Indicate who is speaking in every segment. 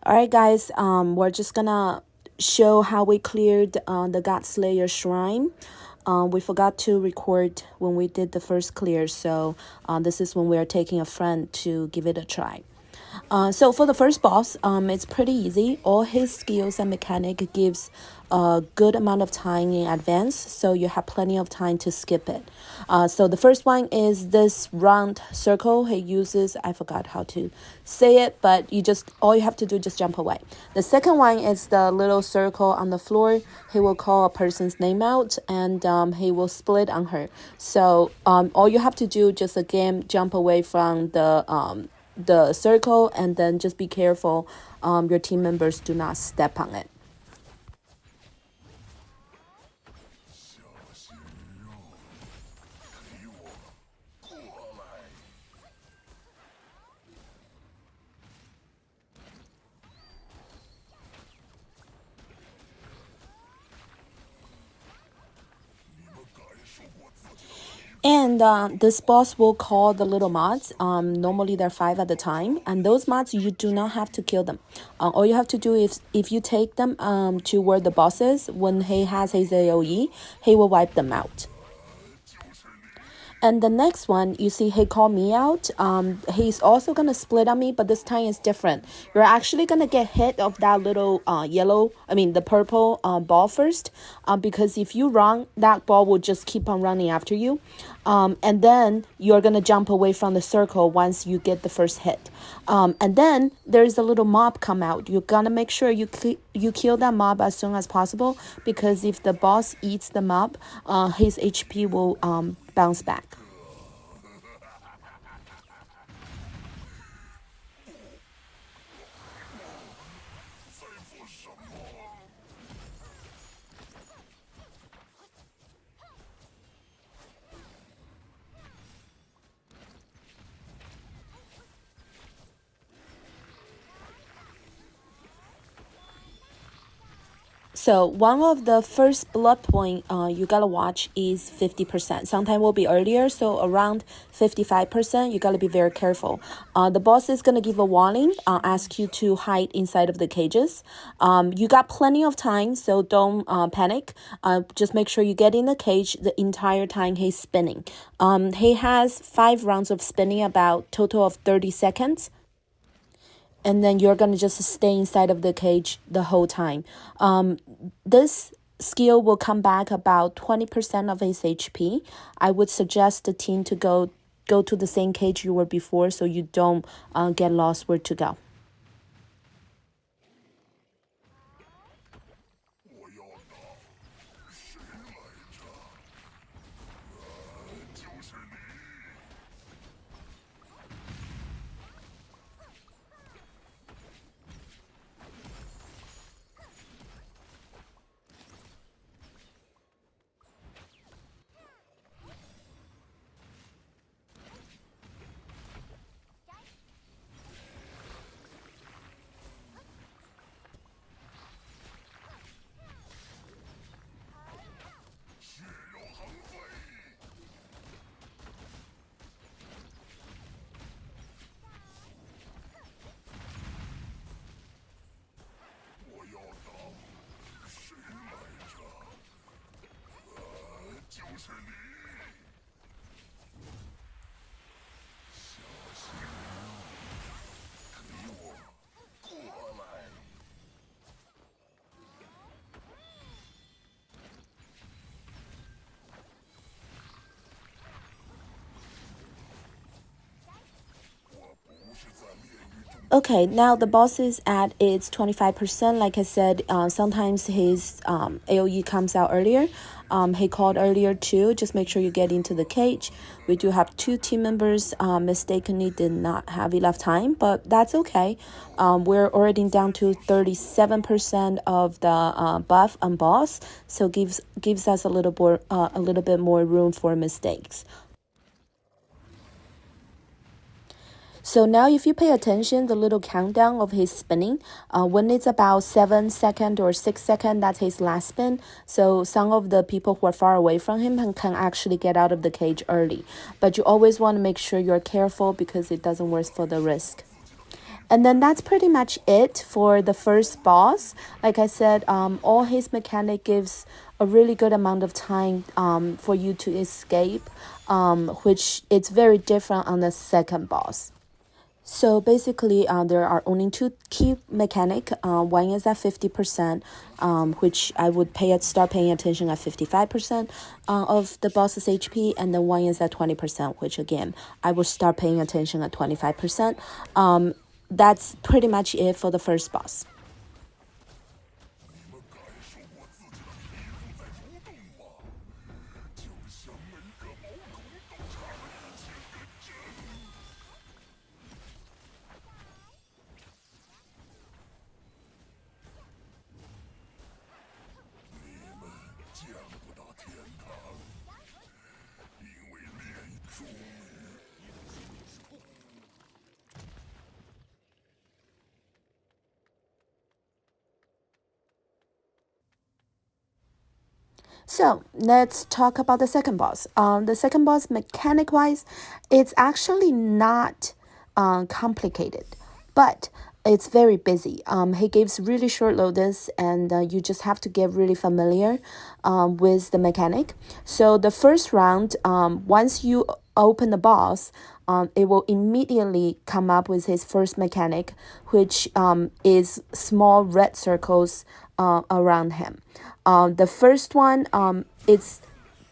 Speaker 1: All right, guys, we're just gonna show how we cleared the Godslayer shrine. We forgot to record when we did the first clear, so this is when we are taking a friend to give it a try. So for the first boss, it's pretty easy. All his skills and mechanic gives a good amount of time in advance, so you have plenty of time to skip it. So the first one is this round circle he uses. I forgot how to say it, but all you have to do just jump away. The second one is the little circle on the floor. He will call a person's name out, and he will split on her. So all you have to do just again jump away from the circle, and then just be careful your team members do not step on it. And this boss will call the little mods. Normally there are 5 at a time, and those mods you do not have to kill them. All you have to do is if you take them to where the boss is, when he has his AoE, he will wipe them out. And the next one, you see he called me out. He's also going to split on me, but this time is different. You're actually going to get hit of that little the purple ball first. Because if you run, that ball will just keep on running after you. And then you're going to jump away from the circle once you get the first hit. And then there's a little mob come out. You're going to make sure you kill that mob as soon as possible. Because if the boss eats the mob, his HP will bounce back. So one of the first bullet point you gotta watch is 50%. Sometimes will be earlier, so around 55%. You gotta be very careful. The boss is gonna give a warning, ask you to hide inside of the cages. You got plenty of time, so don't panic. Just make sure you get in the cage the entire time he's spinning. He has 5 rounds of spinning, about total of 30 seconds. And then you're going to just stay inside of the cage the whole time. This skill will come back about 20% of his HP. I would suggest the team to go to the same cage you were before, so you don't get lost where to go. Okay, now the boss is at its 25%. Like I said, sometimes his AoE comes out earlier. He called earlier too. Just make sure you get into the cage. We do have 2 team members mistakenly did not have enough time, but that's okay. We're already down to 37% of the buff on boss, so gives us a little bit more room for mistakes. So now if you pay attention, the little countdown of his spinning, when it's about 7 seconds or 6 seconds, that's his last spin. So some of the people who are far away from him can actually get out of the cage early. But you always want to make sure you're careful because it doesn't work for the risk. And then that's pretty much it for the first boss. Like I said, all his mechanic gives a really good amount of time for you to escape, which it's very different on the second boss. So basically, there are only two key mechanic. One is at 50%, which I would start paying attention at 55% of the boss's HP, and then one is at 20%, which again I would start paying attention at 25%. That's pretty much it for the first boss. So let's talk about the second boss. The second boss, mechanic wise, it's actually not complicated, but it's very busy. He gives really short loaders, and you just have to get really familiar with the mechanic. So the first round, once you open the boss, it will immediately come up with his first mechanic, which is small red circles around him. The first one, it's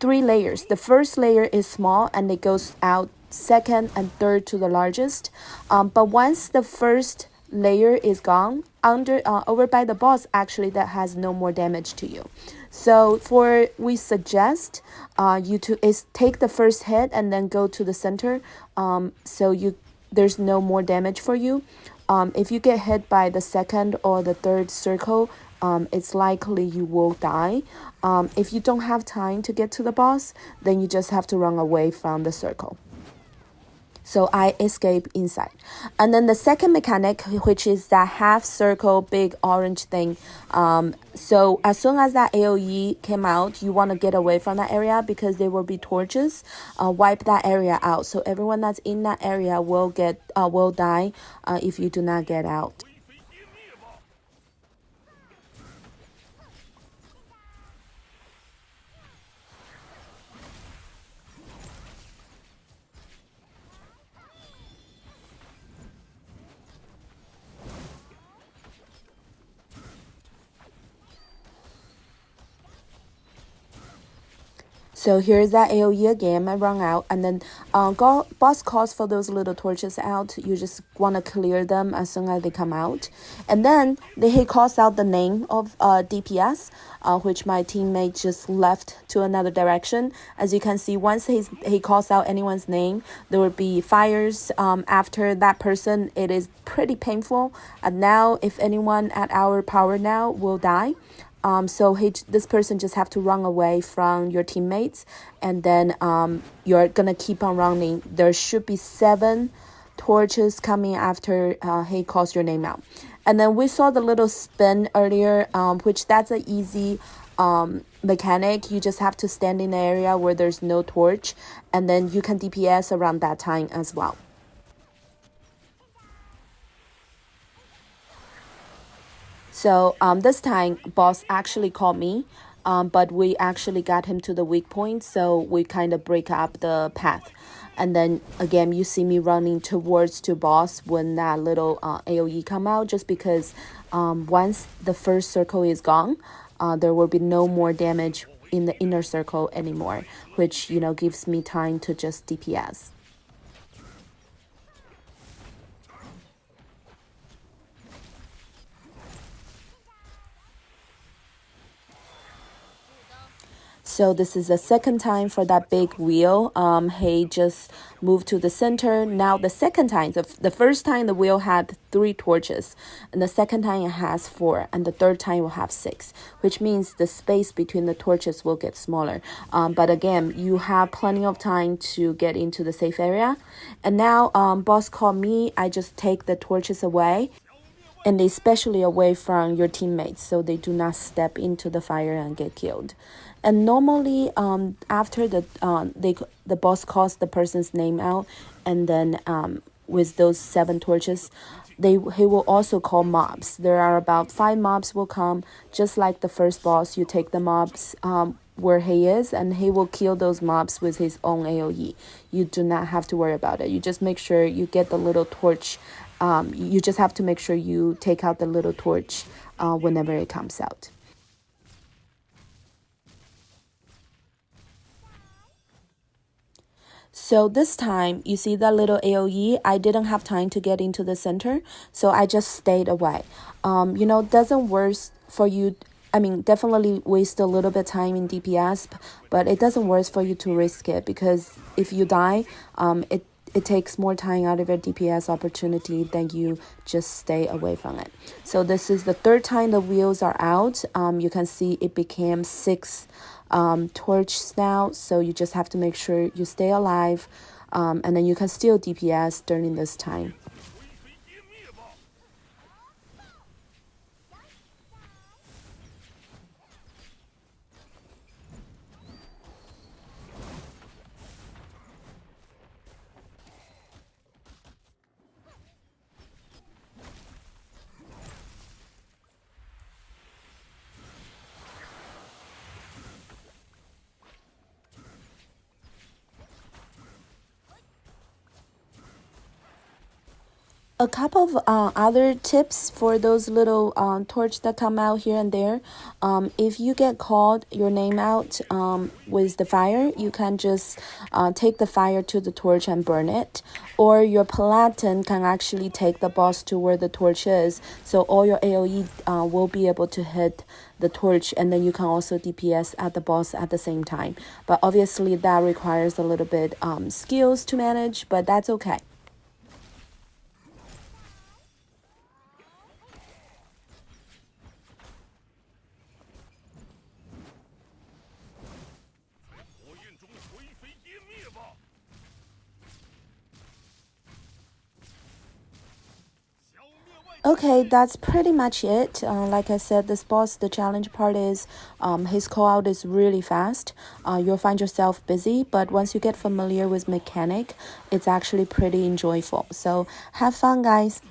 Speaker 1: 3 layers. The first layer is small and it goes out second and third to the largest. But once the first layer is gone, over by the boss, actually that has no more damage to you. So we suggest you to take the first hit and then go to the center, so there's no more damage for you. If you get hit by the second or the third circle, it's likely you will die. If you don't have time to get to the boss, then you just have to run away from the circle. So I escape inside. And then the second mechanic, which is that half circle big orange thing. So as soon as that AoE came out, you want to get away from that area because there will be torches. Wipe that area out. So everyone that's in that area will die if you do not get out. So here's that AoE again. I run out, and then boss calls for those little torches out. You just want to clear them as soon as they come out. And then he calls out the name of DPS, which my teammate just left to another direction. As you can see, once he calls out anyone's name, there will be fires after that person. It is pretty painful. And now, if anyone at our power now will die, so this person just have to run away from your teammates, and then you're gonna keep on running. There should be 7 torches coming after he calls your name out. And then we saw the little spin earlier, which that's an easy mechanic. You just have to stand in the area where there's no torch, and then you can DPS around that time as well. So this time, boss actually called me, but we actually got him to the weak point, so we kind of break up the path. And then again, you see me running towards to boss when that little AoE come out, just because once the first circle is gone, there will be no more damage in the inner circle anymore, which gives me time to just DPS. So this is the second time for that big wheel. He just moved to the center. Now the second time, the first time the wheel had 3 torches, and the second time it has 4, and the third time will have 6, which means the space between the torches will get smaller. But again, you have plenty of time to get into the safe area. And now boss called me. I just take the torches away, and especially away from your teammates, so they do not step into the fire and get killed. And normally, after the boss calls the person's name out, and then with those 7 torches, he will also call mobs. There are about 5 mobs will come, just like the first boss. You take the mobs where he is, and he will kill those mobs with his own AoE. You do not have to worry about it. You just make sure you get the little torch. You just have to make sure you take out the little torch whenever it comes out. So this time, you see that little AoE, I didn't have time to get into the center, so I just stayed away. Doesn't worse for you. I mean, definitely waste a little bit time in DPS, but it doesn't worse for you to risk it, because if you die, it takes more time out of your DPS opportunity than you just stay away from it. So this is the third time the wheels are out. You can see it became 6 torches now, so you just have to make sure you stay alive, and then you can still DPS during this time. A couple of other tips for those little torch that come out here and there. If you get called your name out with the fire, you can just take the fire to the torch and burn it. Or your Paladin can actually take the boss to where the torch is, so all your AoE will be able to hit the torch, and then you can also DPS at the boss at the same time. But obviously that requires a little bit skills to manage, but that's okay. Okay, that's pretty much it. Like I said, this boss, the challenge part is his call out is really fast. You'll find yourself busy, but once you get familiar with mechanic, it's actually pretty enjoyable. So have fun, guys.